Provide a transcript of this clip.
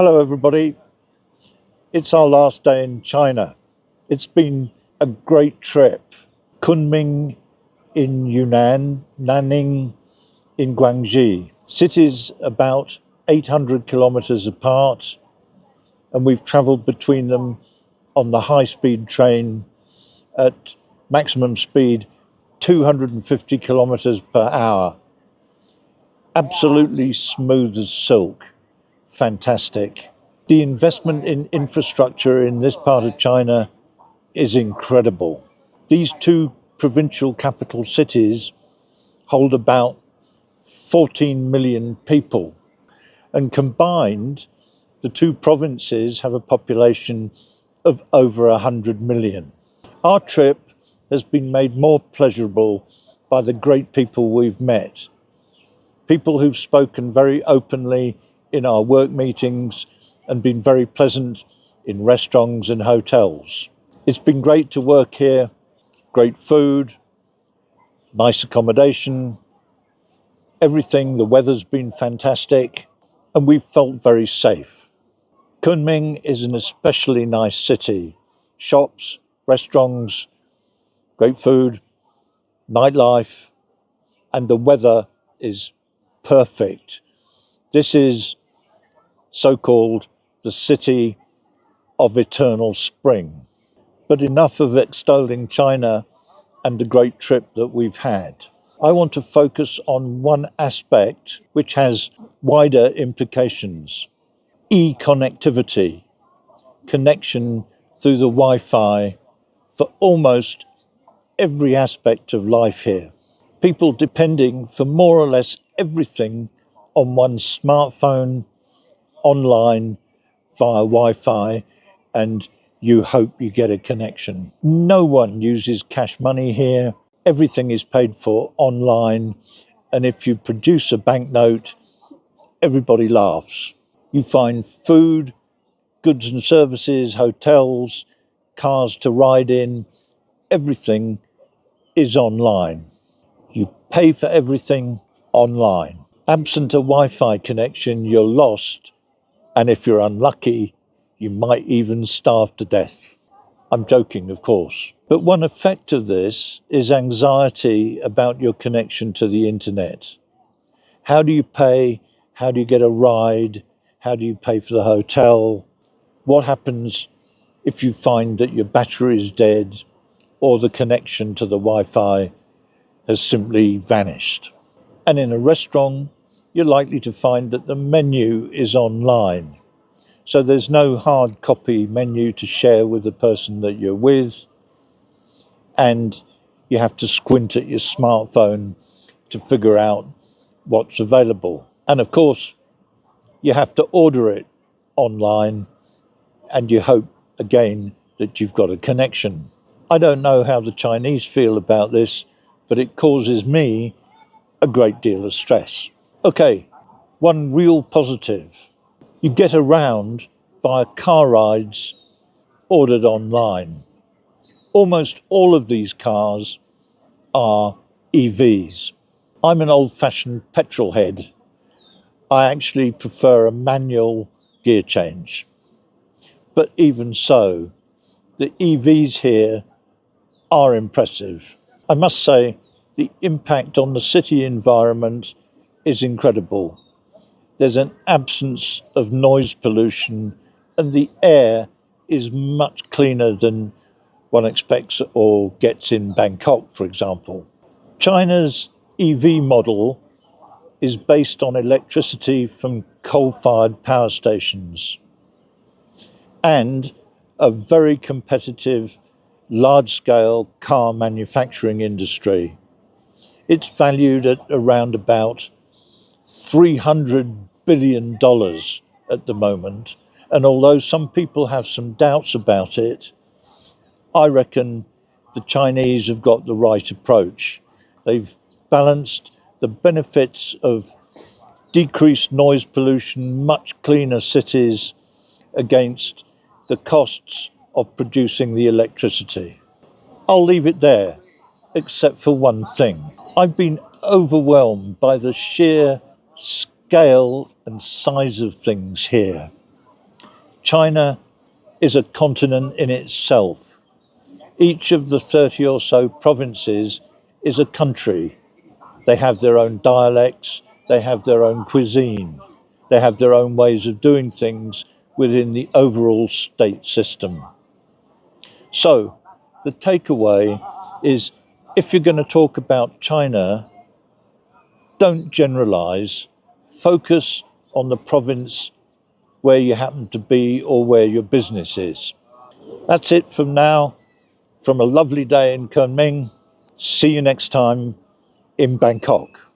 Hello everybody, it's our last day in China. It's been a great trip. Kunming in Yunnan, Nanning in Guangxi. Cities about 800 kilometers apart, and we've traveled between them on the high-speed train at maximum speed 250 kilometers per hour. Absolutely smooth as silk. Fantastic. The investment in infrastructure in this part of China is incredible. These two provincial capital cities hold about 14 million people, and combined, the two provinces have a population of over 100 million. Our trip has been made more pleasurable by the great people we've met. People who've spoken very openly in our work meetings and been very pleasant in restaurants and hotels. It's been great to work here, great food, nice accommodation, everything. The weather's been fantastic and we've felt very safe. Kunming is an especially nice city. Shops, restaurants, great food, nightlife, and the weather is perfect. This is so-called the city of eternal spring. But enough of extolling China and the great trip that we've had. I want to focus on one aspect which has wider implications. E-connectivity, connection through the Wi-Fi for almost every aspect of life here. People depending for more or less everything on one smartphone, online, via Wi-Fi, and you hope you get a connection. No one uses cash money here. Everything is paid for online, and if you produce a banknote, everybody laughs. You find food, goods and services, hotels, cars to ride in, everything is online. You pay for everything online. Absent a Wi-Fi connection, you're lost, and if you're unlucky, you might even starve to death. I'm joking, of course. But one effect of this is anxiety about your connection to the internet. How do you pay? How do you get a ride? How do you pay for the hotel? What happens if you find that your battery is dead or the connection to the Wi-Fi has simply vanished? And in a restaurant, you're likely to find that the menu is online. So there's no hard copy menu to share with the person that you're with. And you have to squint at your smartphone to figure out what's available. And of course, you have to order it online and you hope again that you've got a connection. I don't know how the Chinese feel about this, but it causes me a great deal of stress. Okay, one real positive. You get around via car rides ordered online. Almost all of these cars are EVs. I'm an old-fashioned petrol head. I actually prefer a manual gear change. But even so, the EVs here are impressive. I must say, the impact on the city environment is incredible. There's an absence of noise pollution and the air is much cleaner than one expects or gets in Bangkok, for example. China's EV model is based on electricity from coal-fired power stations and a very competitive, large-scale car manufacturing industry. It's valued at around about $300 billion at the moment. And although some people have some doubts about it, I reckon the Chinese have got the right approach. They've balanced the benefits of decreased noise pollution, much cleaner cities, against the costs of producing the electricity. I'll leave it there, except for one thing. I've been overwhelmed by the sheer scale and size of things here. China is a continent in itself. Each of the 30 or so provinces is a country. They have their own dialects, they have their own cuisine, they have their own ways of doing things within the overall state system. So, the takeaway is, if you're going to talk about China, don't generalize, focus on the province where you happen to be or where your business is. That's it from now, from a lovely day in Quartermaine. See you next time in Bangkok.